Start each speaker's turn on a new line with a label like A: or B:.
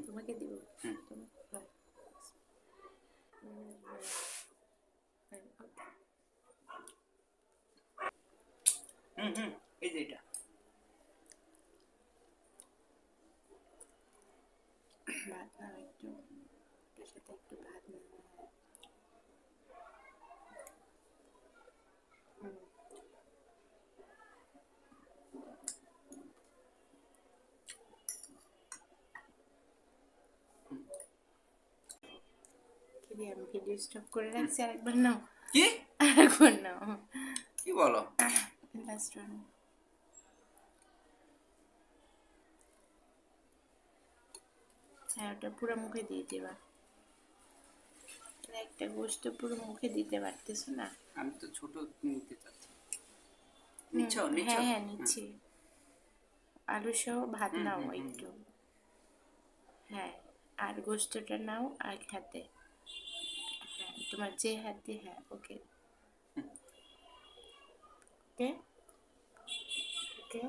A: তোমাকে দিব
B: এই যে এটা
A: ভাত নাও একটু, এটার সাথে একটু ভাত নাও। কি দিয়ে আমি ভিডিও স্টপ করে রাখছি, আরেকবার নাও,
B: কি
A: আরেকবার নাও।
B: কি বলো?
A: Last one. হ্যাঁ, ওটা পুরো মুখে দিয়ে দেবা। একটা গোস্ত পুরো মুখে দিতে পারতেছো না।
B: আমি তো ছোট নিতে চাচ্ছি। নিচ্ছ?
A: হ্যাঁ হ্যাঁ নিচ্ছি। আলু সহ ভাত নাও একটু। হ্যাঁ, আর গোস্তটা নাও এক হাতে। হ্যাঁ, তোমার যে হাত দিয়ে, হ্যাঁ, ওকে ওকে ওকে।